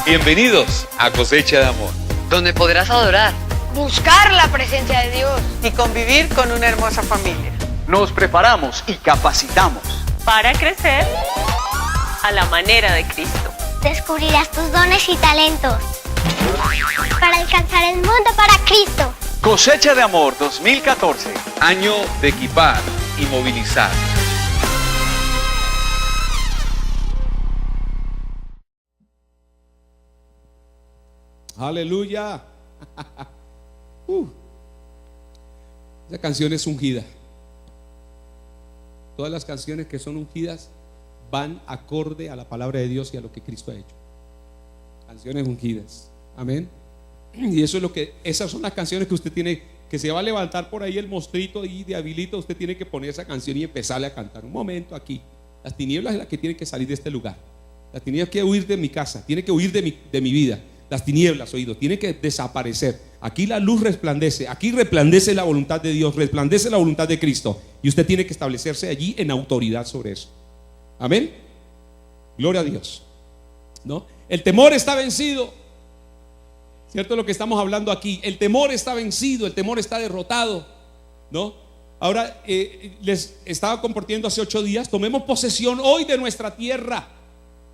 Bienvenidos a Cosecha de Amor, donde podrás adorar, buscar la presencia de Dios y convivir con una hermosa familia. Nos preparamos y capacitamos para crecer a la manera de Cristo. Descubrirás tus dones y talentos para alcanzar el mundo para Cristo. Cosecha de Amor 2014. año de equipar y movilizar. Aleluya. Esa canción es ungida. Todas las canciones que son ungidas van acorde a la palabra de Dios y a lo que Cristo ha hecho. Canciones ungidas. Amén. Y eso es lo que, esas son las canciones que usted tiene, que se va a levantar por ahí el mostrito y de habilito, usted tiene que poner esa canción y empezarle a cantar. Un momento aquí. Las tinieblas es la que tiene que salir de este lugar. Las tinieblas tiene que huir de mi casa, tiene que huir de mi vida. Las tinieblas, oído, tiene que desaparecer. Aquí la luz resplandece, aquí resplandece la voluntad de Dios, resplandece la voluntad de Cristo. Y usted tiene que establecerse allí en autoridad sobre eso. Amén. Gloria a Dios. ¿No? El temor está vencido. ¿Cierto lo que estamos hablando aquí? El temor está vencido, el temor está derrotado, ¿no? Ahora, les estaba compartiendo hace 8 días, tomemos posesión hoy de nuestra tierra.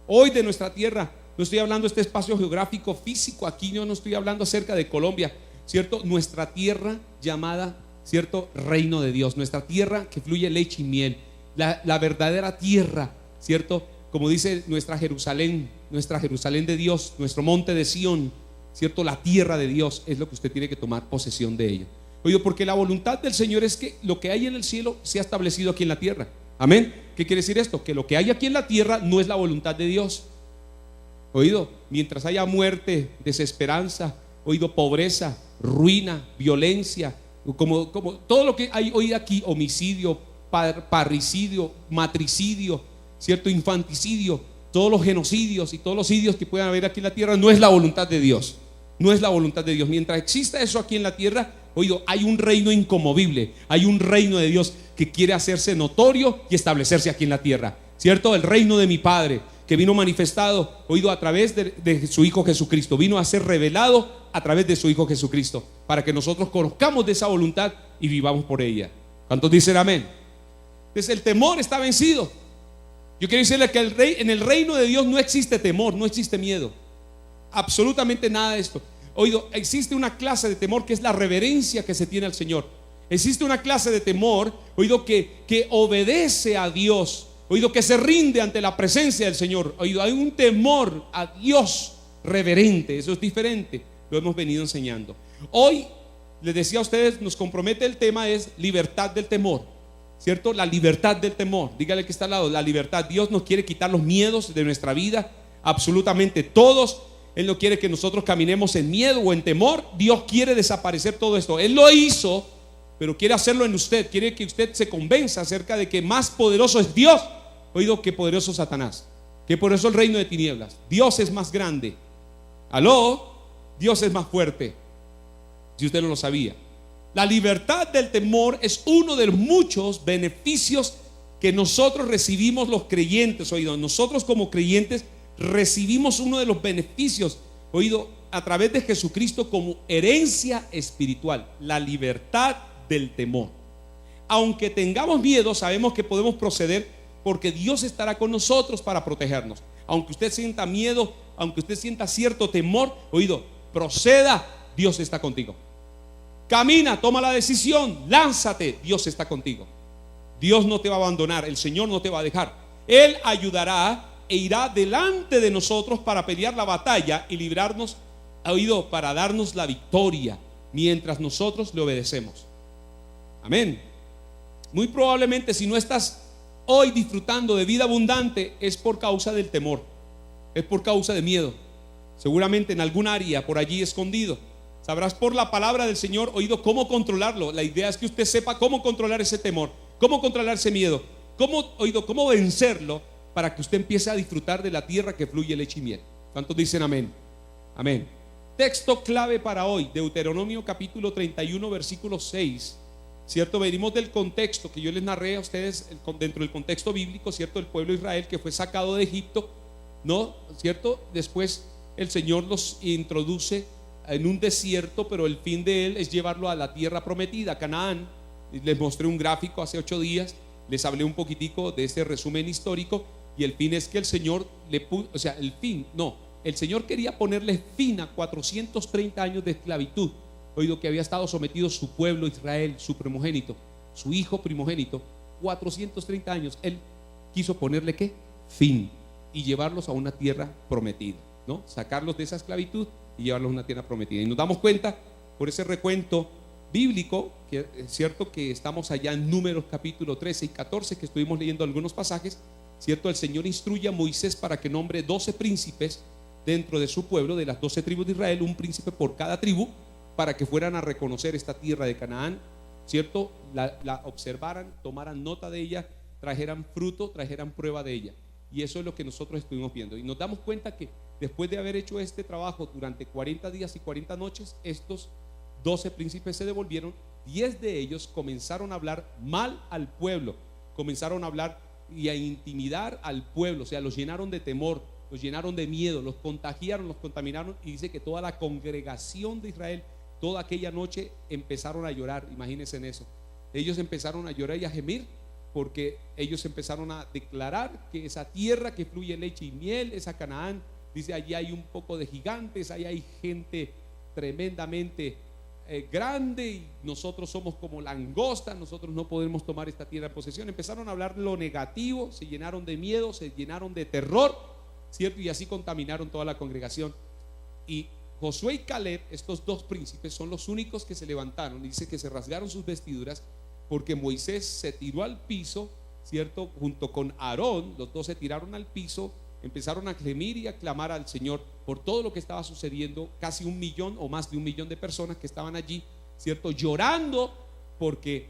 Hoy de nuestra tierra. No estoy hablando de este espacio geográfico físico, aquí yo no estoy hablando acerca de Colombia, ¿cierto? Nuestra tierra llamada, ¿cierto? Reino de Dios, nuestra tierra que fluye leche y miel, la verdadera tierra, ¿cierto? Como dice nuestra Jerusalén de Dios, nuestro monte de Sión, ¿cierto? La tierra de Dios es lo que usted tiene que tomar posesión de ella. Oye, porque la voluntad del Señor es que lo que hay en el cielo sea establecido aquí en la tierra. Amén. ¿Qué quiere decir esto? Que lo que hay aquí en la tierra no es la voluntad de Dios. Oído, mientras haya muerte, desesperanza, oído, pobreza, ruina, violencia, como todo lo que hay hoy aquí, homicidio, parricidio, matricidio, cierto, infanticidio, todos los genocidios y todos los idios que puedan haber aquí en la tierra, no es la voluntad de Dios. No es la voluntad de Dios. Mientras exista eso aquí en la tierra, oído, hay un reino inconmovible, hay un reino de Dios que quiere hacerse notorio y establecerse aquí en la tierra, cierto, el reino de mi Padre, que vino manifestado, oído, a través de su Hijo Jesucristo, vino a ser revelado a través de su Hijo Jesucristo, para que nosotros conozcamos de esa voluntad y vivamos por ella. ¿Cuántos dicen amén? Entonces el temor está vencido. Yo quiero decirle que en el reino de Dios no existe temor, no existe miedo, absolutamente nada de esto. Oído, existe una clase de temor que es la reverencia que se tiene al Señor. Existe una clase de temor, oído, que obedece a Dios, oído, que se rinde ante la presencia del Señor. Oído, hay un temor a Dios reverente. Eso es diferente. Lo hemos venido enseñando. Hoy, les decía a ustedes, nos compromete el tema es libertad del temor, ¿cierto? La libertad del temor. Dígale que está al lado, la libertad. Dios nos quiere quitar los miedos de nuestra vida, absolutamente todos. Él no quiere que nosotros caminemos en miedo o en temor. Dios quiere desaparecer todo esto. Él lo hizo, pero quiere hacerlo en usted. Quiere que usted se convenza acerca de que más poderoso es Dios, oído, que poderoso Satanás, que poderoso el reino de tinieblas. Dios es más grande. Aló, Dios es más fuerte. Si usted no lo sabía, la libertad del temor es uno de los muchos beneficios que nosotros recibimos los creyentes. Oído, nosotros como creyentes recibimos uno de los beneficios, oído, a través de Jesucristo como herencia espiritual, la libertad del temor. Aunque tengamos miedo, sabemos que podemos proceder porque Dios estará con nosotros para protegernos. Aunque usted sienta miedo, aunque usted sienta cierto temor, oído, proceda, Dios está contigo. Camina, toma la decisión, lánzate, Dios está contigo. Dios no te va a abandonar, el Señor no te va a dejar. Él ayudará e irá delante de nosotros para pelear la batalla y librarnos, oído, para darnos la victoria mientras nosotros le obedecemos. Amén. Muy probablemente si no estás hoy disfrutando de vida abundante es por causa del temor, es por causa de miedo. Seguramente en algún área por allí escondido. Sabrás por la palabra del Señor, oído, cómo controlarlo. La idea es que usted sepa cómo controlar ese temor, cómo controlar ese miedo, cómo vencerlo, para que usted empiece a disfrutar de la tierra que fluye leche y miel. ¿Cuántos dicen amén? Amén. Texto clave para hoy, Deuteronomio capítulo 31 versículo 6. ¿Cierto? Venimos del contexto que yo les narré a ustedes dentro del contexto bíblico, ¿cierto? El pueblo de Israel que fue sacado de Egipto, ¿no? ¿Cierto? Después el Señor los introduce en un desierto, pero el fin de él es llevarlo a la tierra prometida, Canaán. Les mostré un gráfico hace 8 días, les hablé un poquitico de ese resumen histórico, y el fin es que el Señor el Señor quería ponerle fin a 430 años de esclavitud, oído que había estado sometido su pueblo Israel, su primogénito, su hijo primogénito, 430 años. Él quiso ponerle ¿qué? Fin, y llevarlos a una tierra prometida, ¿no? Sacarlos de esa esclavitud y llevarlos a una tierra prometida. Y nos damos cuenta por ese recuento bíblico que es cierto que estamos allá en Números capítulo 13 y 14, que estuvimos leyendo algunos pasajes, cierto, el Señor instruye a Moisés para que nombre 12 príncipes dentro de su pueblo, de las 12 tribus de Israel, un príncipe por cada tribu, para que fueran a reconocer esta tierra de Canaán, cierto, la observaran, tomaran nota de ella, trajeran fruto, trajeran prueba de ella. Y eso es lo que nosotros estuvimos viendo, y nos damos cuenta que después de haber hecho este trabajo durante 40 días y 40 noches, estos 12 príncipes se devolvieron. 10 de ellos comenzaron a hablar mal al pueblo, comenzaron a hablar y a intimidar al pueblo, o sea, los llenaron de temor, los llenaron de miedo, los contagiaron, los contaminaron, y dice que toda la congregación de Israel, toda aquella noche empezaron a llorar. Imagínense en eso, ellos empezaron a llorar y a gemir, porque ellos empezaron a declarar que esa tierra que fluye leche y miel, esa Canaán, dice, allí hay un poco de gigantes, allí hay gente tremendamente grande, y nosotros somos como langosta, nosotros no podemos tomar esta tierra en posesión. Empezaron a hablar lo negativo, se llenaron de miedo, se llenaron de terror, ¿cierto? Y así contaminaron toda la congregación. Y Josué y Caleb, estos 2 príncipes, son los únicos que se levantaron. Dice que se rasgaron sus vestiduras, porque Moisés se tiró al piso, ¿cierto? Junto con Aarón, los 2 se tiraron al piso, empezaron a gemir y a clamar al Señor por todo lo que estaba sucediendo. Casi 1 millón o más de 1 millón de personas que estaban allí, ¿cierto? Llorando porque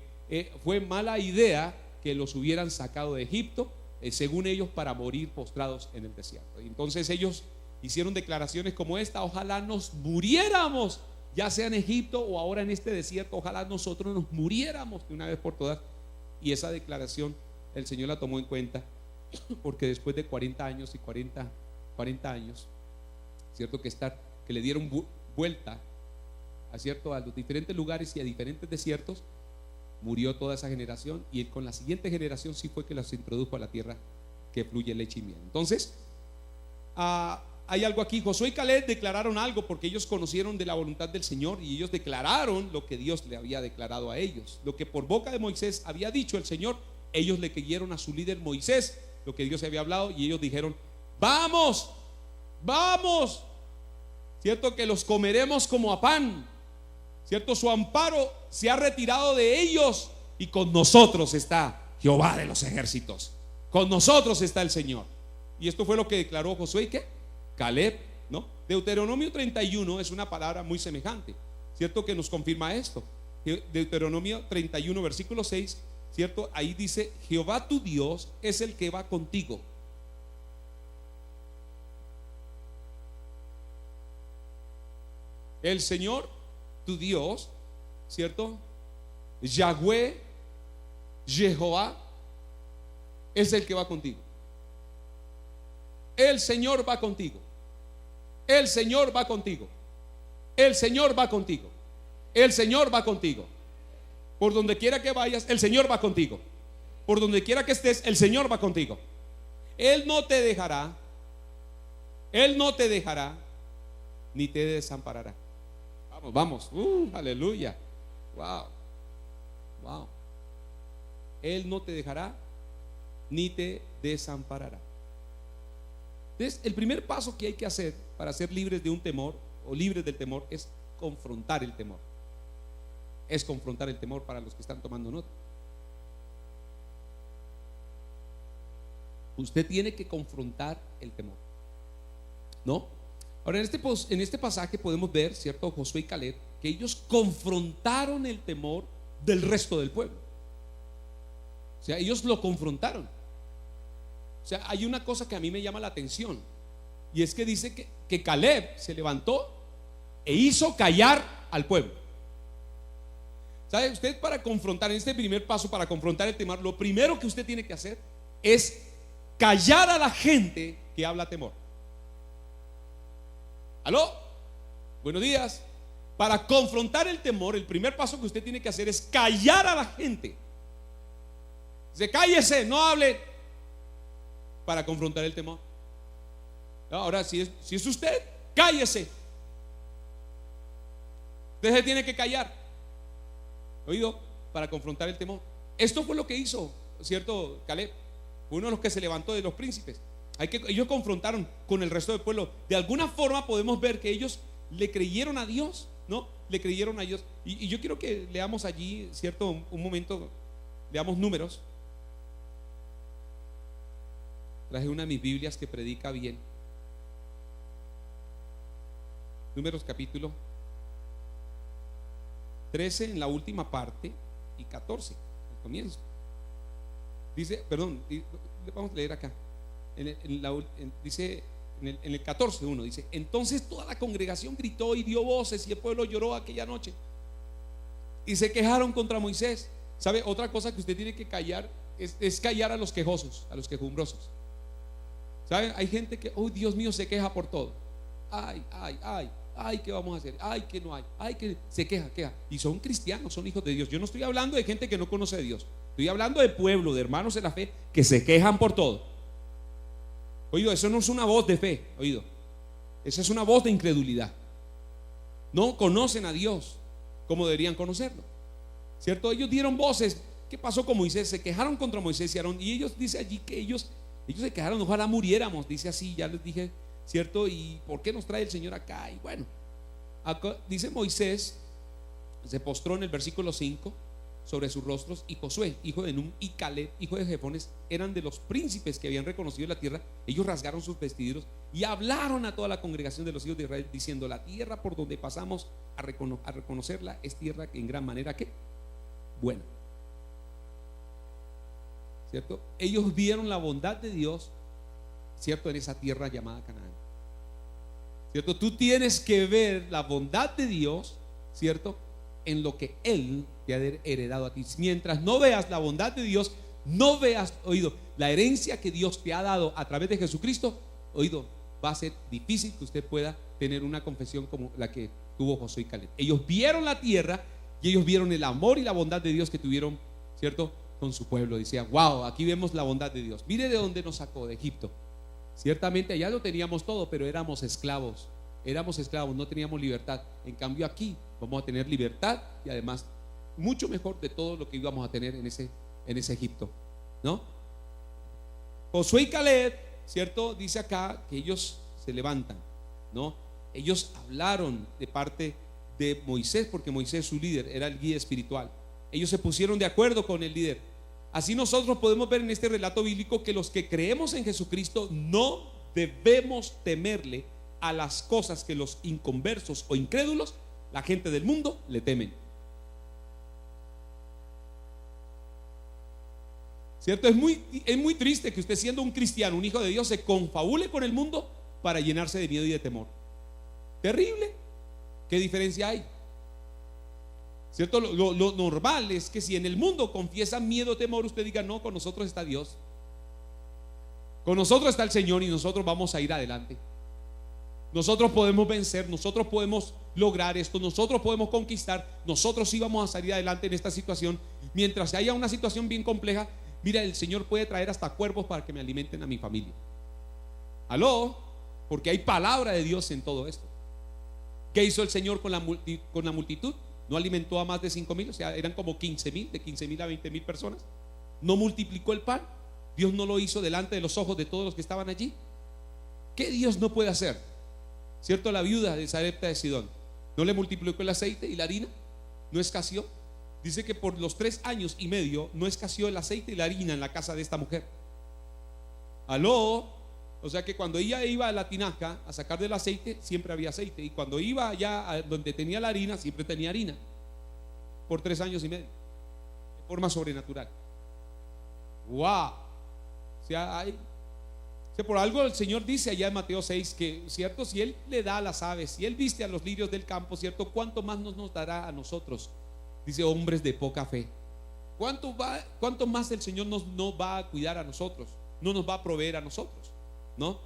fue mala idea que los hubieran sacado de Egipto, según ellos, para morir postrados en el desierto. Y entonces ellos hicieron declaraciones como esta: ojalá nos muriéramos, ya sea en Egipto o ahora en este desierto, ojalá nosotros nos muriéramos de una vez por todas. Y esa declaración el Señor la tomó en cuenta, porque después de 40 años y 40 años, cierto, que le dieron vuelta a los diferentes lugares y a diferentes desiertos, murió toda esa generación, y él con la siguiente generación sí fue que los introdujo a la tierra que fluye leche y miel. Entonces hay algo aquí. Josué y Caleb declararon algo, porque ellos conocieron de la voluntad del Señor, y ellos declararon lo que Dios le había declarado a ellos, lo que por boca de Moisés había dicho el Señor. Ellos le creyeron a su líder Moisés lo que Dios había hablado, y ellos dijeron: vamos, cierto, que los comeremos como a pan, cierto, su amparo se ha retirado de ellos, y con nosotros está Jehová de los ejércitos, con nosotros está el Señor. Y esto fue lo que declaró Josué y Caleb, ¿no? Deuteronomio 31 es una palabra muy semejante, cierto, que nos confirma esto. Deuteronomio 31 versículo 6, cierto, ahí dice: Jehová tu Dios es el que va contigo. El Señor tu Dios, cierto, Yahweh, Jehová, es el que va contigo. El Señor va contigo. El Señor va contigo. El Señor va contigo. El Señor va contigo. Por donde quiera que vayas, el Señor va contigo. Por donde quiera que estés, el Señor va contigo. Él no te dejará. Él no te dejará ni te desamparará. Vamos, aleluya. Wow. Él no te dejará ni te desamparará. Entonces, el primer paso que hay que hacer para ser libres de un temor, o libres del temor, es confrontar el temor. Es confrontar el temor, para los que están tomando nota. Usted tiene que confrontar el temor, ¿no? Ahora, en este pasaje podemos ver, ¿cierto?, Josué y Caleb, que ellos confrontaron el temor del resto del pueblo. O sea, ellos lo confrontaron. O sea, hay una cosa que a mí me llama la atención, y es que dice que Caleb se levantó e hizo callar al pueblo. ¿Sabe? Usted, para confrontar, en este primer paso, para confrontar el temor, lo primero que usted tiene que hacer es callar a la gente que habla temor. ¿Aló? Buenos días. Para confrontar el temor, el primer paso que usted tiene que hacer es callar a la gente. Dice, cállese, no hable. Para confrontar el temor. Ahora, si es usted, cállese. Usted se tiene que callar. ¿Oído? Para confrontar el temor. Esto fue lo que hizo, ¿cierto? Caleb, uno de los que se levantó de los príncipes. Ellos confrontaron con el resto del pueblo. De alguna forma podemos ver que ellos le creyeron a Dios, ¿no? Le creyeron a Dios. Y yo quiero que leamos allí, ¿cierto? Un momento, leamos Números. Traje una de mis Biblias que predica bien. Números capítulo 13 en la última parte y 14 al comienzo. Dice, perdón, vamos a leer acá. Dice en el 14:1 dice: entonces toda la congregación gritó y dio voces y el pueblo lloró aquella noche y se quejaron contra Moisés. ¿Sabe? Otra cosa que usted tiene que callar es callar a los quejosos, a los quejumbrosos. ¿Saben? Hay gente que, oh Dios mío, se queja por todo. Ay, ¿qué vamos a hacer? Ay, que no hay. Ay, que se queja. Y son cristianos, son hijos de Dios. Yo no estoy hablando de gente que no conoce a Dios. Estoy hablando de pueblo, de hermanos de la fe que se quejan por todo. Oído, eso no es una voz de fe. Oído, esa es una voz de incredulidad. No conocen a Dios como deberían conocerlo, ¿cierto? Ellos dieron voces. ¿Qué pasó con Moisés? Se quejaron contra Moisés y Aarón. Y ellos, dice allí que ellos se quejaron, ojalá muriéramos. Dice así, ya les dije, ¿cierto? ¿Y por qué nos trae el Señor acá? Y bueno, acá dice Moisés se postró en el versículo 5 sobre sus rostros, y Josué, hijo de Nun, y Caleb, hijo de Jefones, eran de los príncipes que habían reconocido la tierra. Ellos rasgaron sus vestidos y hablaron a toda la congregación de los hijos de Israel, diciendo: la tierra por donde pasamos a reconocerla es tierra que en gran manera que buena, ¿cierto? Ellos vieron la bondad de Dios, ¿cierto? En esa tierra llamada Canaán, ¿cierto? Tú tienes que ver la bondad de Dios, ¿cierto? En lo que Él te ha heredado a ti. Mientras no veas la bondad de Dios, no veas, oído, la herencia que Dios te ha dado a través de Jesucristo, oído, va a ser difícil que usted pueda tener una confesión como la que tuvo Josué y Caleb. Ellos vieron la tierra y ellos vieron el amor y la bondad de Dios que tuvieron, ¿cierto? Con su pueblo. Decían: wow, aquí vemos la bondad de Dios. Mire de dónde nos sacó, de Egipto. Ciertamente allá lo teníamos todo, pero éramos esclavos, no teníamos libertad. En cambio aquí vamos a tener libertad, y además mucho mejor de todo lo que íbamos a tener en ese Egipto, ¿no? Josué y Caleb, ¿cierto? Dice acá que ellos se levantan, ¿no? Ellos hablaron de parte de Moisés, porque Moisés, su líder, era el guía espiritual. Ellos se pusieron de acuerdo con el líder. Así nosotros podemos ver en este relato bíblico que los que creemos en Jesucristo no debemos temerle a las cosas que los inconversos o incrédulos, la gente del mundo, le temen. ¿Cierto? Es muy triste que usted, siendo un cristiano, un hijo de Dios, se confabule con el mundo para llenarse de miedo y de temor. Terrible. ¿Qué diferencia hay? ¿Cierto? Lo normal es que si en el mundo confiesan miedo, temor, usted diga: no, con nosotros está Dios, con nosotros está el Señor, y nosotros vamos a ir adelante. Nosotros podemos vencer, nosotros podemos lograr esto, nosotros podemos conquistar, nosotros sí vamos a salir adelante en esta situación. Mientras haya una situación bien compleja, mira, el Señor puede traer hasta cuervos para que me alimenten a mi familia. ¿Aló? Porque hay palabra de Dios en todo esto. ¿Qué hizo el Señor con la multitud? No alimentó a más de 5,000, o sea, eran como 15,000, de 15,000 a 20,000 personas. No multiplicó el pan. Dios no lo hizo delante de los ojos de todos los que estaban allí. ¿Qué Dios no puede hacer? ¿Cierto? La viuda de Sarepta de Sidón, ¿no le multiplicó el aceite y la harina? ¿No escaseó? Dice que por los 3 años y medio no escaseó el aceite y la harina en la casa de esta mujer. ¿Aló? O sea que cuando ella iba a la tinaja a sacar del aceite, siempre había aceite. Y cuando iba allá a donde tenía la harina, siempre tenía harina. Por 3 años y medio, de forma sobrenatural. ¡Wow! O sea, por algo el Señor dice allá en Mateo 6 que, ¿cierto? Si Él le da a las aves, si Él viste a los lirios del campo, ¿cierto? ¿Cuánto más nos dará a nosotros? Dice: hombres de poca fe. ¿Cuánto más el Señor no va a cuidar a nosotros? No nos va a proveer a nosotros, ¿no?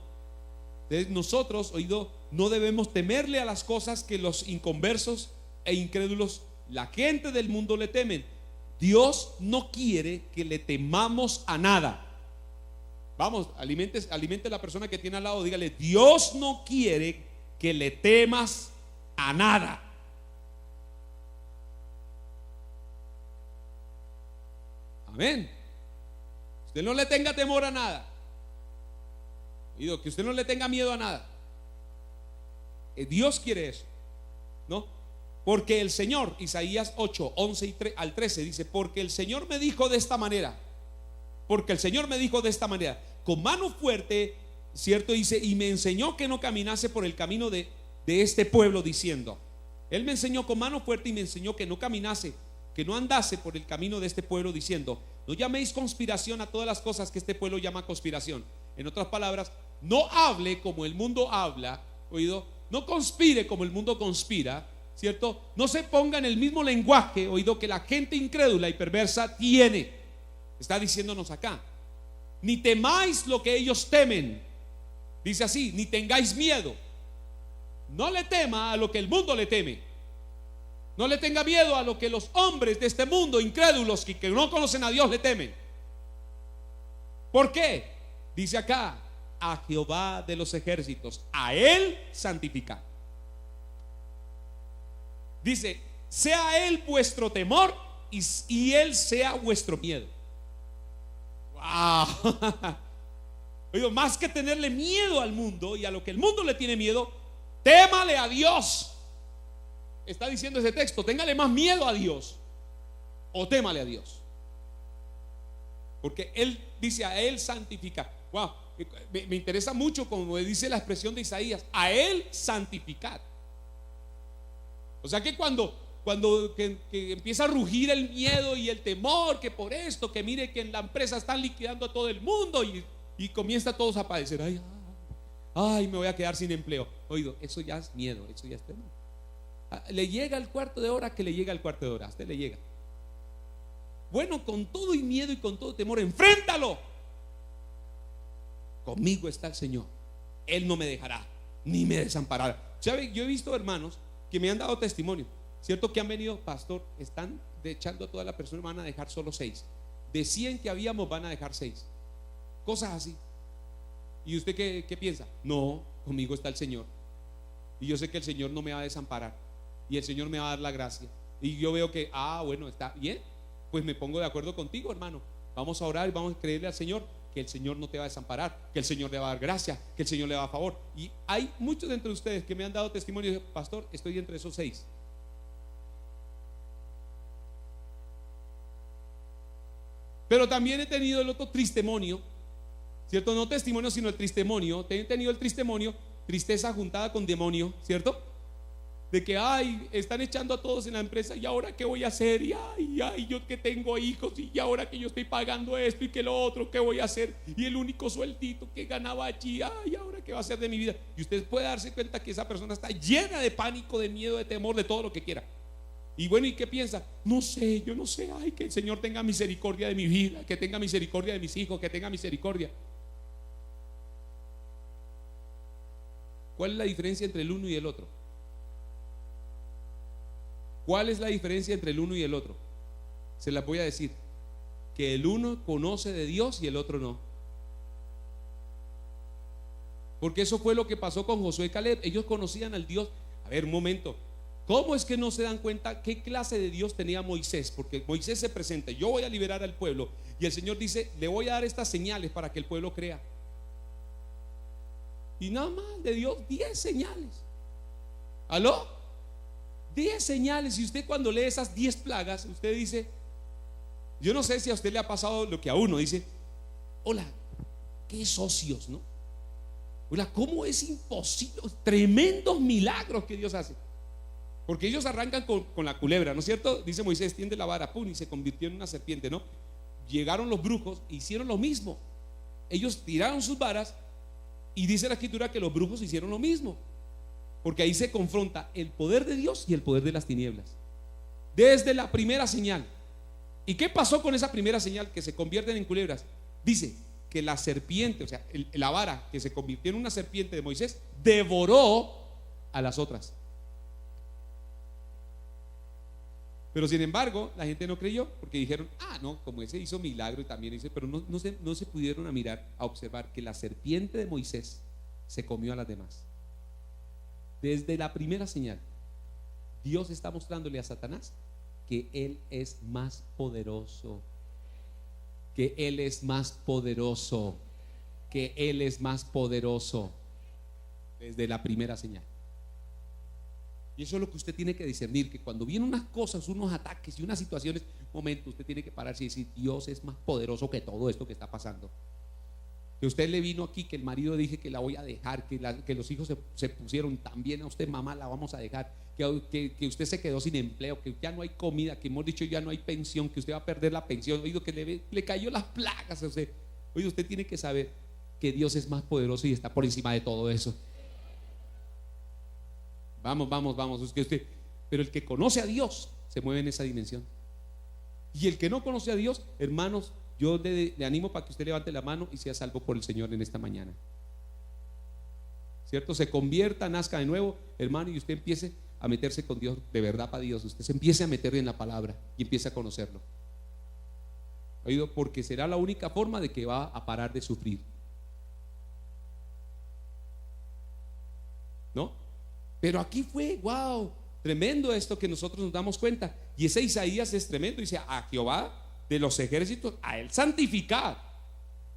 Entonces nosotros, oído, no debemos temerle a las cosas que los inconversos e incrédulos, la gente del mundo, le temen. Dios no quiere que le temamos a nada. Vamos, alimente a la persona que tiene al lado, dígale: Dios no quiere que le temas a nada. Amén. Usted no le tenga temor a nada. Que usted no le tenga miedo a nada. Dios quiere eso, ¿no? Porque el Señor, Isaías 8, 11 al 13 dice: porque el Señor me dijo de esta manera, porque el Señor me dijo de esta manera, con mano fuerte, ¿cierto? Dice, y me enseñó que no caminase por el camino de este pueblo, diciendo. Él me enseñó con mano fuerte y me enseñó que no caminase, que no andase por el camino de este pueblo, diciendo: no llaméis conspiración a todas las cosas que este pueblo llama conspiración. En otras palabras, no hable como el mundo habla, oído, no conspire como el mundo conspira, ¿cierto? No se ponga en el mismo lenguaje, oído, que la gente incrédula y perversa tiene. Está diciéndonos acá: ni temáis lo que ellos temen. Dice así: ni tengáis miedo. No le tema a lo que el mundo le teme. No le tenga miedo a lo que los hombres de este mundo incrédulos que no conocen a Dios le temen. ¿Por qué? Dice acá: a Jehová de los ejércitos, a Él santificad. Dice: sea Él vuestro temor y Él sea vuestro miedo. Wow. Oigo, más que tenerle miedo al mundo y a lo que el mundo le tiene miedo, témale a Dios. Está diciendo ese texto: téngale más miedo a Dios o témale a Dios. Porque Él dice: a Él santificar. Wow, me interesa mucho como dice la expresión de Isaías: a Él santificar. O sea que cuando que empieza a rugir el miedo y el temor, que por esto, que mire que en la empresa están liquidando a todo el mundo, y comienza todos a padecer: ay, me voy a quedar sin empleo. Oído, eso ya es miedo, eso ya es temor. Le llega el cuarto de hora, que le llega el cuarto de hora, a usted le llega. Bueno, con todo y miedo y con todo temor, enfréntalo. Conmigo está el Señor, Él no me dejará ni me desamparará. ¿Sabe? Yo he visto hermanos que me han dado testimonio, ¿cierto? Que han venido: pastor, están echando a toda la persona, van a dejar solo 6. De 100 que habíamos, van a dejar 6. Cosas así. ¿Y usted qué piensa? No, conmigo está el Señor, y yo sé que el Señor no me va a desamparar, y el Señor me va a dar la gracia. Y yo veo que, bueno, está bien, pues me pongo de acuerdo contigo, hermano. Vamos a orar y vamos a creerle al Señor que el Señor no te va a desamparar, que el Señor le va a dar gracia, que el Señor le va a dar favor. Y hay muchos de entre ustedes que me han dado testimonio de: pastor, estoy entre esos 6. Pero también he tenido el otro tristemonio, ¿cierto? No testimonio, sino el tristemonio. He tenido el tristemonio, tristeza juntada con demonio, ¿cierto? De que, están echando a todos en la empresa, y ahora qué voy a hacer, y yo que tengo hijos, y ahora que yo estoy pagando esto y que lo otro, qué voy a hacer, y el único sueldito que ganaba allí, ahora qué va a hacer de mi vida. Y usted puede darse cuenta que esa persona está llena de pánico, de miedo, de temor, de todo lo que quiera. Y bueno, ¿y qué piensa? No sé, yo no sé. Que el Señor tenga misericordia de mi vida, que tenga misericordia de mis hijos, que tenga misericordia. ¿Cuál es la diferencia entre el uno y el otro? ¿Cuál es la diferencia entre el uno y el otro? Se las voy a decir: que el uno conoce de Dios y el otro no. Porque eso fue lo que pasó con Josué y Caleb. Ellos conocían al Dios. A ver, un momento, ¿cómo es que no se dan cuenta qué clase de Dios tenía Moisés? Porque Moisés se presenta: yo voy a liberar al pueblo, y el Señor dice: le voy a dar estas señales para que el pueblo crea. Y nada más de Dios 10 señales. ¿Aló? 10 señales. Y usted, cuando lee esas 10 plagas, usted dice, yo no sé si a usted le ha pasado lo que a uno dice: hola, qué socios, ¿no? Hola, cómo es imposible, tremendos milagros que Dios hace. Porque ellos arrancan con la culebra, ¿no es cierto? Dice Moisés: tiende la vara, pum, y se convirtió en una serpiente, ¿no? Llegaron los brujos, hicieron lo mismo. Ellos tiraron sus varas, y dice la escritura que los brujos hicieron lo mismo. Porque ahí se confronta el poder de Dios y el poder de las tinieblas, desde la primera señal. ¿Y qué pasó con esa primera señal que se convierten en culebras? Dice: que la serpiente, o sea, la vara que se convirtió en una serpiente de Moisés, devoró a las otras. Pero sin embargo, la gente no creyó, porque dijeron, no, como ese hizo milagro y también hizo, pero no se pudieron a observar que la serpiente de Moisés se comió a las demás. Desde la primera señal, Dios está mostrándole a Satanás que Él es más poderoso, que Él es más poderoso, que Él es más poderoso, desde la primera señal. Y eso es lo que usted tiene que discernir, que cuando vienen unas cosas, unos ataques y unas situaciones, un momento, usted tiene que pararse y decir, Dios es más poderoso que todo esto que está pasando. Que usted le vino aquí, que el marido dije que la voy a dejar, que los hijos se pusieron también a usted, mamá, la vamos a dejar, que usted se quedó sin empleo, que ya no hay comida, que hemos dicho ya no hay pensión, que usted va a perder la pensión, oído, que le cayó las plagas a usted. Oído, usted tiene que saber que Dios es más poderoso y está por encima de todo eso. Vamos, es que usted, pero el que conoce a Dios se mueve en esa dimensión. Y el que no conoce a Dios, hermanos, yo le animo para que usted levante la mano y sea salvo por el Señor en esta mañana. ¿Cierto? Se convierta, nazca de nuevo, hermano, y usted empiece a meterse con Dios, de verdad para Dios. Usted se empiece a meter en la palabra y empiece a conocerlo. ¿Oído? Porque será la única forma de que va a parar de sufrir. ¿No? Pero aquí fue, wow, tremendo esto que nosotros nos damos cuenta. Y ese Isaías es tremendo. Dice, a Jehová de los ejércitos, a Él santificad,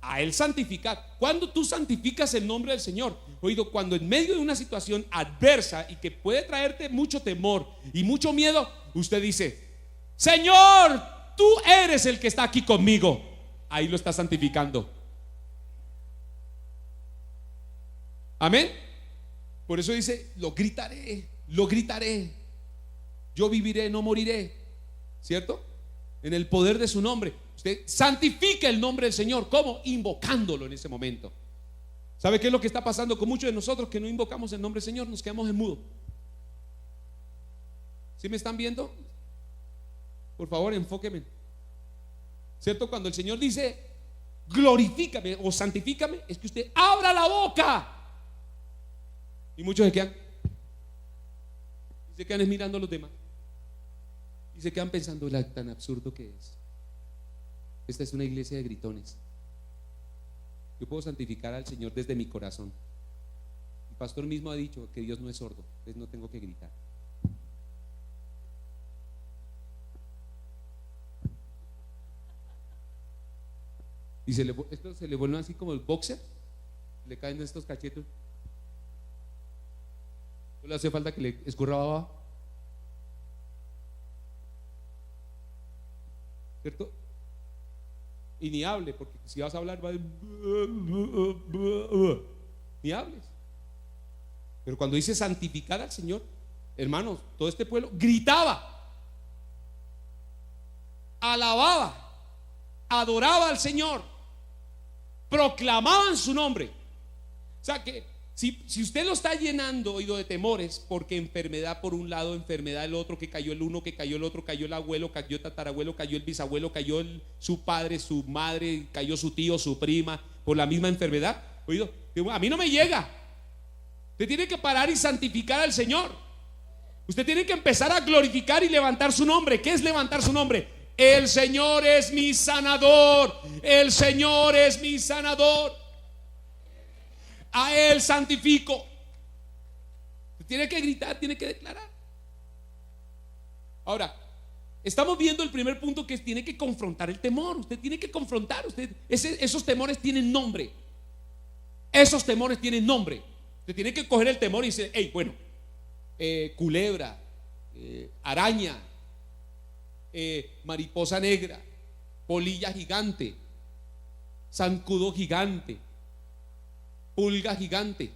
a Él santificad. Cuando tú santificas el nombre del Señor, oído, cuando en medio de una situación adversa y que puede traerte mucho temor y mucho miedo, usted dice, Señor, tú eres el que está aquí conmigo. Ahí lo está santificando. Amén. Por eso dice, lo gritaré, yo viviré, no moriré, ¿cierto? En el poder de su nombre. Usted santifica el nombre del Señor. ¿Cómo? Invocándolo en ese momento. ¿Sabe qué es lo que está pasando con muchos de nosotros que no invocamos el nombre del Señor? Nos quedamos en mudo. ¿Sí me están viendo? Por favor, enfóquenme. ¿Cierto? Cuando el Señor dice glorifícame o santifícame, es que usted abra la boca. Y muchos se quedan mirando a los demás y se quedan pensando tan absurdo que es. Esta es una iglesia de gritones. Yo puedo santificar al Señor desde mi corazón. El pastor mismo ha dicho que Dios no es sordo, entonces no tengo que gritar. Y esto se le vuelve así como el boxer, le caen estos cachetes. No le hace falta que le escurra baba, ¿cierto? Y ni hable, porque si vas a hablar va a... ni hables. Pero cuando dice santificar al Señor, hermanos, todo este pueblo gritaba, alababa, adoraba al Señor, proclamaban su nombre. O sea que si usted lo está llenando, oído, de temores, porque enfermedad por un lado, enfermedad el otro, que cayó el uno, que cayó el otro, cayó el abuelo, cayó el tatarabuelo, cayó el bisabuelo, cayó su padre, su madre, cayó su tío, su prima, por la misma enfermedad, oído, a mí no me llega. Usted tiene que parar y santificar al Señor. Usted tiene que empezar a glorificar y levantar su nombre. ¿Qué es levantar su nombre? El Señor es mi sanador. El Señor es mi sanador. A Él santifico. Tiene que gritar, tiene que declarar. Ahora, estamos viendo el primer punto, que tiene que confrontar el temor. Usted tiene que confrontar. Esos temores tienen nombre. Esos temores tienen nombre. Usted tiene que coger el temor y decir, hey, bueno, culebra, araña, mariposa negra, polilla gigante, zancudo gigante, pulga gigante.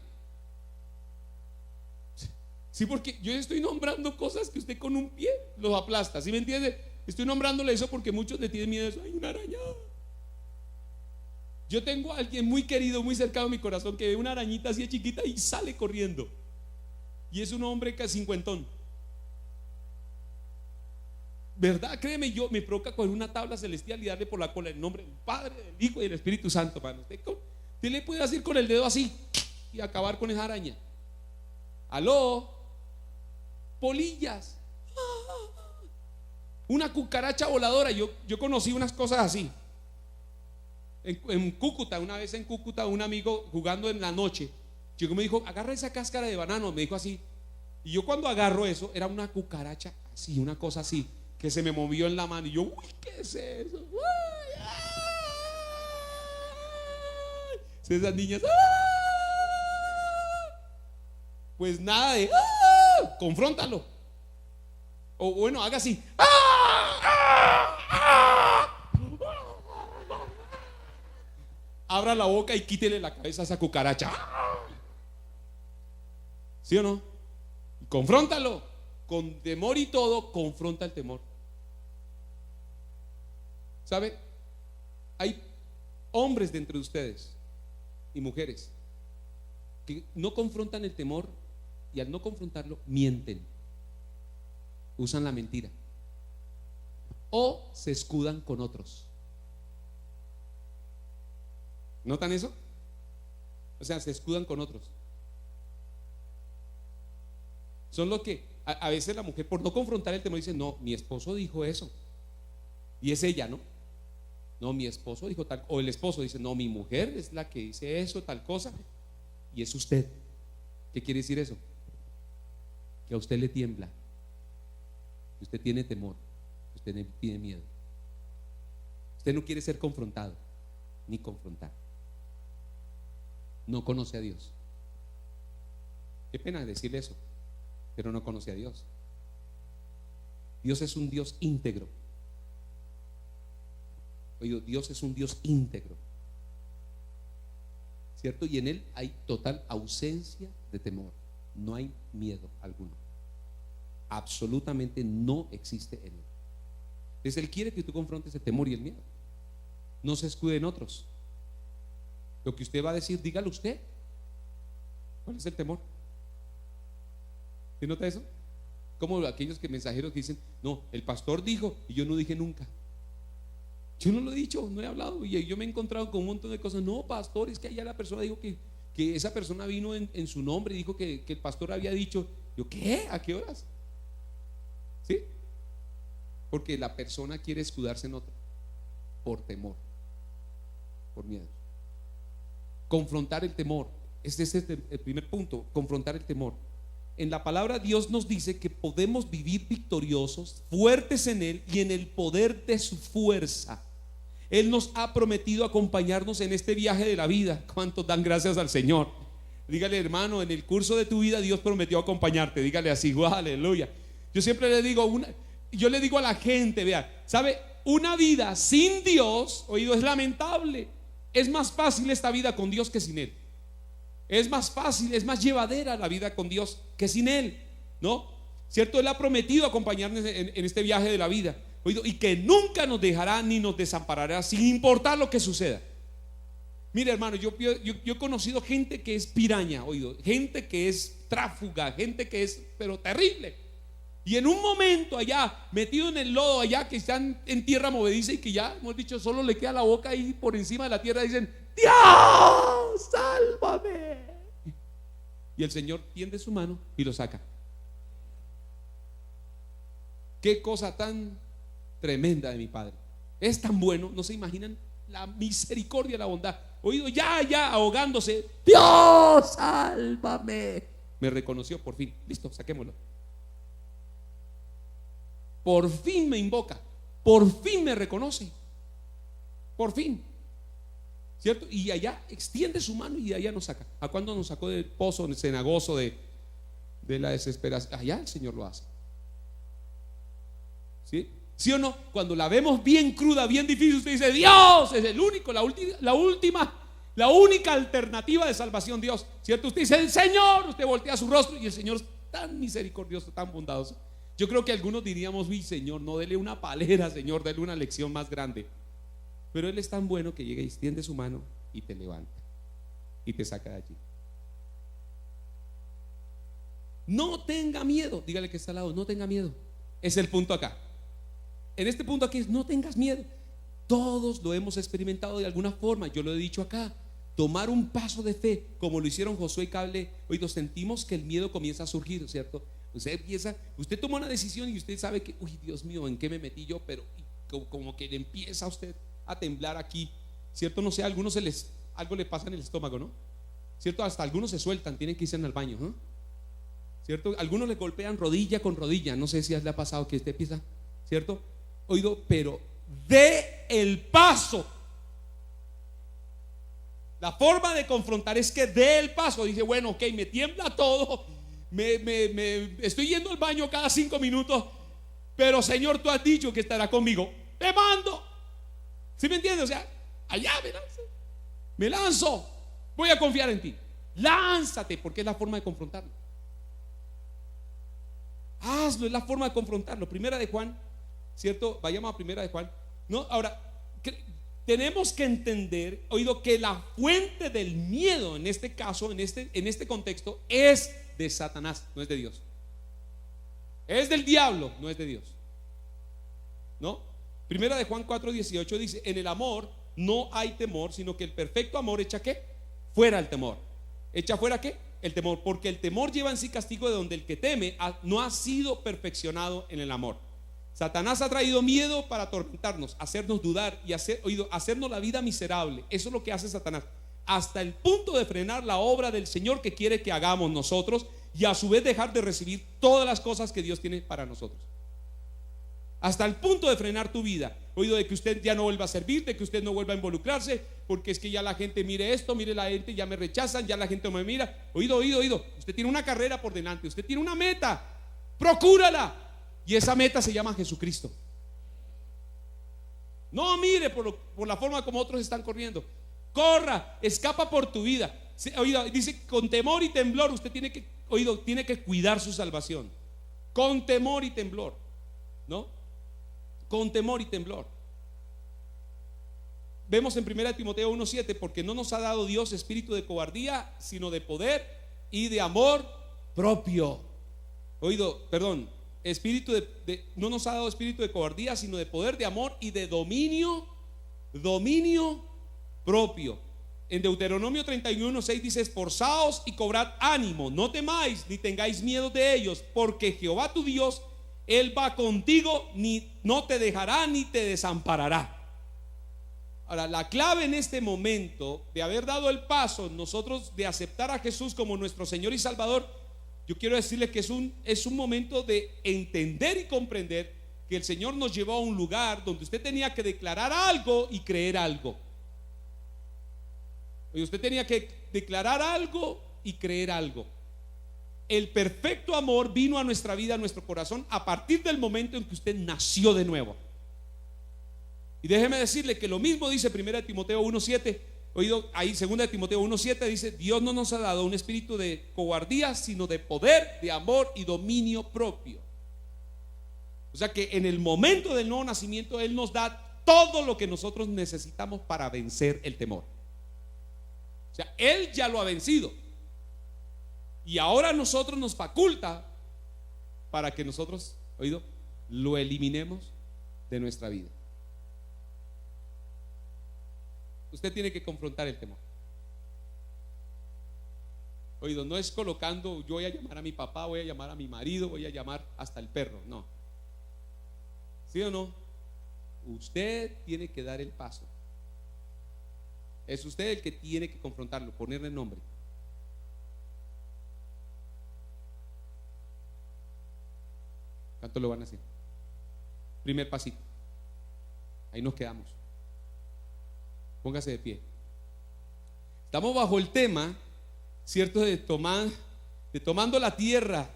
Sí, porque yo estoy nombrando cosas que usted con un pie los aplasta. ¿Sí me entiende? Estoy nombrándole eso porque muchos le tienen miedo a eso. Hay una araña. Yo tengo a alguien muy querido, muy cercano a mi corazón, que ve una arañita así de chiquita y sale corriendo. Y es un hombre casi cincuentón. ¿verdad? Créeme, yo me provoca coger una tabla celestial y darle por la cola el nombre del Padre, del Hijo y del Espíritu Santo, hermano. Usted le puede hacer con el dedo así y acabar con esa araña. Aló, polillas, una cucaracha voladora. Yo conocí unas cosas así en Cúcuta. Una vez en Cúcuta, un amigo jugando en la noche llegó y me dijo: agarra esa cáscara de banano, me dijo así. Y yo cuando agarro eso, era una cucaracha así, una cosa así, que se me movió en la mano. Y yo, uy, ¿qué es eso? Uy, ay. Esas niñas, ¡ah! Pues nada de ¡ah! Confróntalo. O bueno, haga así, ¡ah! Abra la boca y quítele la cabeza a esa cucaracha. ¿Sí o no? Confróntalo. Con temor y todo, confronta el temor. ¿Sabe? Hay hombres dentro de ustedes y mujeres que no confrontan el temor, y al no confrontarlo, mienten. Usan la mentira. O se escudan con otros. ¿Notan eso? O sea, se escudan con otros. Son los que a veces la mujer, por no confrontar el temor, dice: no, mi esposo dijo eso. Y es ella, ¿no? No, mi esposo dijo tal. O el esposo dice: no, mi mujer es la que dice eso, tal cosa. Y es usted. ¿Qué quiere decir eso? Que a usted le tiembla, que usted tiene temor, que usted tiene miedo. Usted no quiere ser confrontado, ni confrontar. No conoce a Dios. Qué pena decirle eso, pero no conoce a Dios. Dios es un Dios íntegro. Oye, Dios es un Dios íntegro, ¿cierto? Y en Él hay total ausencia de temor. No hay miedo alguno. Absolutamente no existe en Él. Entonces Él quiere que tú confrontes el temor y el miedo. No se escude en otros. Lo que usted va a decir, dígalo usted. ¿Cuál es el temor? ¿Se nota eso? Como aquellos mensajeros que dicen: no, el pastor dijo y yo no dije nunca. Yo no lo he dicho, no he hablado. Y yo me he encontrado con un montón de cosas. No, pastor, es que allá la persona dijo que esa persona vino en su nombre y dijo que el pastor había dicho. Yo, ¿qué? ¿A qué horas? ¿Sí? Porque la persona quiere escudarse en otra por temor, por miedo. Confrontar el temor. Este es el primer punto, confrontar el temor. En la palabra Dios nos dice que podemos vivir victoriosos, fuertes en Él y en el poder de su fuerza. Él nos ha prometido acompañarnos en este viaje de la vida. ¿Cuántos dan gracias al Señor? Dígale: hermano, en el curso de tu vida Dios prometió acompañarte. Dígale así: aleluya. Yo siempre le digo yo le digo a la gente: vea, ¿sabe? Una vida sin Dios, oído, es lamentable. Es más fácil esta vida con Dios que sin Él. Es más fácil, es más llevadera la vida con Dios que sin Él, ¿no? ¿Cierto? Él ha prometido acompañarnos en este viaje de la vida, oído, y que nunca nos dejará ni nos desamparará, sin importar lo que suceda. Mire, hermano, yo he conocido gente que es piraña, oído, gente que es tráfuga, gente que es, pero terrible. Y en un momento allá, metido en el lodo allá, que están en tierra movediza y que ya, hemos dicho, solo le queda la boca ahí por encima de la tierra, dicen: Dios, sálvame. Y el Señor tiende su mano y lo saca. Qué cosa tan tremenda de mi Padre. Es tan bueno, no se imaginan la misericordia, la bondad. Oído, ya ahogándose: Dios, sálvame. Me reconoció por fin. Listo, saquémoslo. Por fin me invoca, por fin me reconoce, por fin, ¿cierto? Y allá extiende su mano y de allá nos saca. ¿A cuándo nos sacó del pozo cenagoso de la desesperación? Allá el Señor lo hace. ¿Sí? ¿Sí o no? Cuando la vemos bien cruda, bien difícil, usted dice: Dios es el único, la única alternativa de salvación, Dios, ¿cierto? Usted dice: el Señor, usted voltea su rostro y el Señor es tan misericordioso, tan bondadoso. Yo creo que algunos diríamos: uy, Señor, no dele una palera, Señor, dele una lección más grande. Pero Él es tan bueno que llega y extiende su mano y te levanta y te saca de allí. No tenga miedo. Dígale que está al lado: no tenga miedo. Es el punto acá. en este punto aquí es: no tengas miedo. Todos lo hemos experimentado de alguna forma. Yo lo he dicho acá. Tomar un paso de fe, como lo hicieron Josué y Caleb. Oído, sentimos que el miedo comienza a surgir, ¿cierto? Usted toma una decisión y usted sabe que, uy, Dios mío, ¿en qué me metí yo? Pero como que le empieza a usted a temblar aquí, ¿cierto? No sé, a algunos algo le pasa en el estómago, ¿no? ¿Cierto? Hasta algunos se sueltan, tienen que irse al baño, ¿eh? ¿Cierto? Algunos le golpean rodilla con rodilla. No sé si le ha pasado que usted empieza, ¿cierto? Oído, pero dé el paso. La forma de confrontar es que dé el paso. Dice: bueno, ok, me tiembla todo, estoy yendo al baño cada 5 minutos, pero Señor, tú has dicho que estará conmigo. Te mando. ¿Sí me entiendes? O sea, allá me lanzo, voy a confiar en ti. Lánzate, porque es la forma de confrontarlo. Hazlo, es la forma de confrontarlo. Primera de Juan, ¿cierto? Vayamos a Primera de Juan. No, ahora tenemos que entender, oído, que la fuente del miedo en este caso, en este contexto, es de Satanás, no es de Dios. Es del diablo, no es de Dios. ¿No? Primera de Juan 4:18 dice: en el amor no hay temor, sino que el perfecto amor echa ¿qué? Fuera el temor. ¿Echa fuera qué? El temor, porque el temor lleva en sí castigo, de donde el que teme no ha sido perfeccionado en el amor. Satanás ha traído miedo para atormentarnos, hacernos dudar y hacernos la vida miserable. Eso es lo que hace Satanás, hasta el punto de frenar la obra del Señor que quiere que hagamos nosotros, y a su vez dejar de recibir todas las cosas que Dios tiene para nosotros. Hasta el punto de frenar tu vida, oído, de que usted ya no vuelva a servir, de que usted no vuelva a involucrarse, porque es que ya la gente mire esto, mire la gente, ya me rechazan, ya la gente no me mira. Oído, usted tiene una carrera por delante, usted tiene una meta, procúrala. Y esa meta se llama Jesucristo. No mire por la forma como otros están corriendo. Corra, escapa por tu vida. Oído, dice: con temor y temblor. Usted tiene que cuidar su salvación. Con temor y temblor, ¿no? Con temor y temblor. Vemos en 1 Timoteo 1:7: porque no nos ha dado Dios espíritu de cobardía, sino de poder y de amor propio. No nos ha dado espíritu de cobardía, sino de poder, de amor y de dominio propio. En Deuteronomio 31:6 dice: esforzaos y cobrad ánimo, no temáis ni tengáis miedo de ellos, porque Jehová tu Dios, Él va contigo, no te dejará ni te desamparará. Ahora, la clave en este momento de haber dado el paso nosotros de aceptar a Jesús como nuestro Señor y Salvador, yo quiero decirle que es un momento de entender y comprender que el Señor nos llevó a un lugar donde usted tenía que declarar algo y creer algo. Y usted tenía que declarar algo y creer algo. El perfecto amor vino a nuestra vida, a nuestro corazón, a partir del momento en que usted nació de nuevo. Y déjeme decirle que lo mismo dice 1 Timoteo 1:7. Oído, ahí 2 Timoteo 1:7 dice: Dios no nos ha dado un espíritu de cobardía, sino de poder, de amor y dominio propio. O sea que en el momento del nuevo nacimiento Él nos da todo lo que nosotros necesitamos para vencer el temor. O sea, Él ya lo ha vencido, y ahora nosotros nos faculta para que nosotros, oído, lo eliminemos de nuestra vida. Usted tiene que confrontar el temor. Oído, no es colocando: yo voy a llamar a mi papá, voy a llamar a mi marido, voy a llamar hasta el perro. No. ¿Sí o no? Usted tiene que dar el paso. Es usted el que tiene que confrontarlo, ponerle nombre. ¿Cuánto lo van a hacer? Primer pasito. Ahí nos quedamos. Póngase de pie. Estamos bajo el tema, ¿cierto?, de tomando la tierra,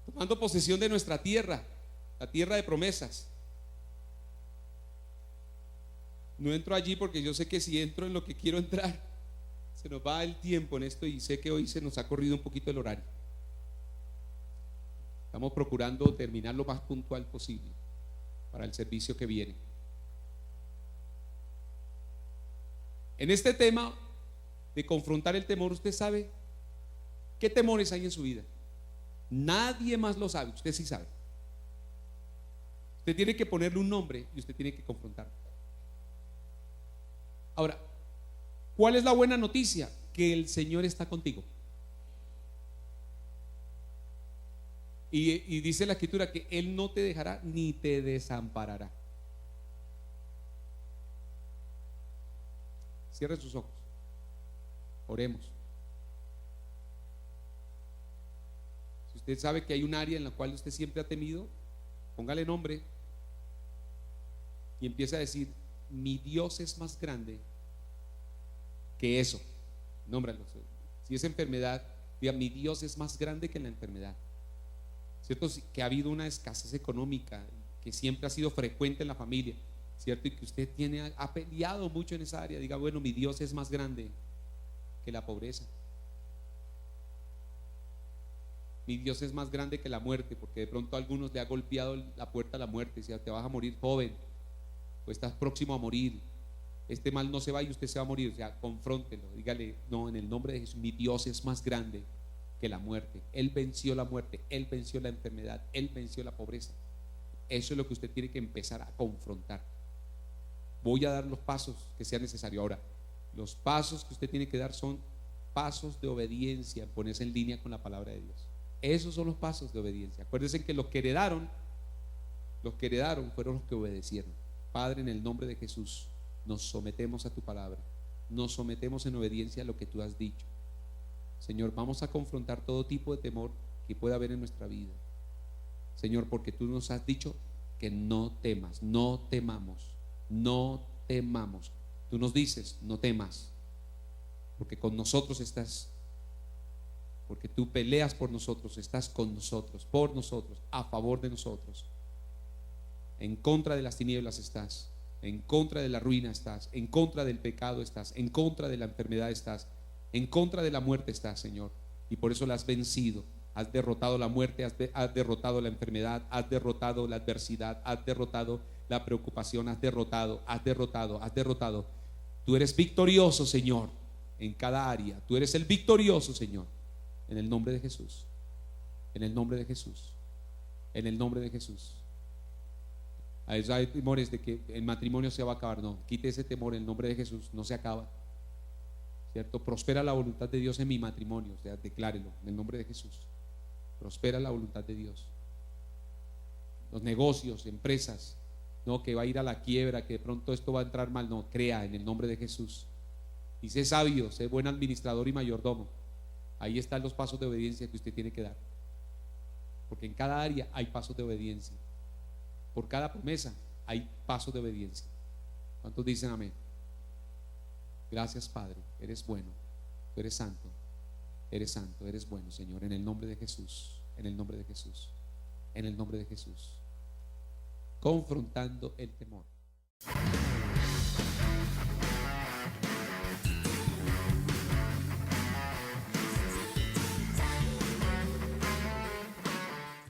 tomando posesión de nuestra tierra, la tierra de promesas. No entro allí porque yo sé que si entro en lo que quiero entrar, se nos va el tiempo en esto, y sé que hoy se nos ha corrido un poquito el horario. Estamos procurando terminar lo más puntual posible para el servicio que viene. En este tema de confrontar el temor, usted sabe qué temores hay en su vida. Nadie más lo sabe, usted sí sabe. Usted tiene que ponerle un nombre y usted tiene que confrontarlo. Ahora, ¿cuál es la buena noticia? Que el Señor está contigo. Y dice la Escritura que Él no te dejará ni te desamparará. Cierre sus ojos. Oremos. Si usted sabe que hay un área en la cual usted siempre ha temido, póngale nombre y empieza a decir: mi Dios es más grande que eso. Nómbralo. Si es enfermedad, diga: mi Dios es más grande que la enfermedad. ¿Cierto? Que ha habido una escasez económica que siempre ha sido frecuente en la familia, ¿cierto? Y que usted ha peleado mucho en esa área. Diga: bueno, mi Dios es más grande que la pobreza. Mi Dios es más grande que la muerte, porque de pronto a algunos le ha golpeado la puerta a la muerte. Si te vas a morir joven, o estás próximo a morir, este mal no se va y usted se va a morir. O sea, confróntelo, dígale: no, en el nombre de Jesús, mi Dios es más grande que la muerte. Él venció la muerte, Él venció la enfermedad, Él venció la pobreza. Eso es lo que usted tiene que empezar a confrontar. Voy a dar los pasos que sean necesarios. Ahora, los pasos que usted tiene que dar son pasos de obediencia, ponerse en línea con la palabra de Dios. Esos son los pasos de obediencia. Acuérdense que los que heredaron fueron los que obedecieron. Padre, en el nombre de Jesús, nos sometemos a tu palabra, nos sometemos en obediencia a lo que tú has dicho. Señor, vamos a confrontar todo tipo de temor que pueda haber en nuestra vida, Señor, porque tú nos has dicho que no temas, no temamos, no temamos. Tú nos dices: no temas, porque con nosotros estás, porque tú peleas por nosotros, estás con nosotros, por nosotros, a favor de nosotros. En contra de las tinieblas estás, en contra de la ruina estás, en contra del pecado estás, en contra de la enfermedad estás, en contra de la muerte estás, Señor. Y por eso la has vencido. Has derrotado la muerte, has derrotado la enfermedad, has derrotado la adversidad, has derrotado la preocupación, has derrotado. Tú eres victorioso, Señor, en cada área. Tú eres el victorioso, Señor. En el nombre de Jesús. En el nombre de Jesús. En el nombre de Jesús. A veces hay temores de que el matrimonio se va a acabar. No, quite ese temor en el nombre de Jesús. No se acaba, ¿cierto? Prospera la voluntad de Dios en mi matrimonio. O sea, declárelo en el nombre de Jesús. Prospera la voluntad de Dios. Los negocios, empresas, no, que va a ir a la quiebra, que de pronto esto va a entrar mal. No, crea en el nombre de Jesús. Y sé sabio, sé buen administrador y mayordomo. Ahí están los pasos de obediencia que usted tiene que dar. Porque en cada área hay pasos de obediencia. Por cada promesa hay pasos de obediencia. ¿Cuántos dicen amén? Gracias, Padre, eres bueno, tú eres santo, eres bueno, Señor, en el nombre de Jesús, en el nombre de Jesús, en el nombre de Jesús, confrontando el temor.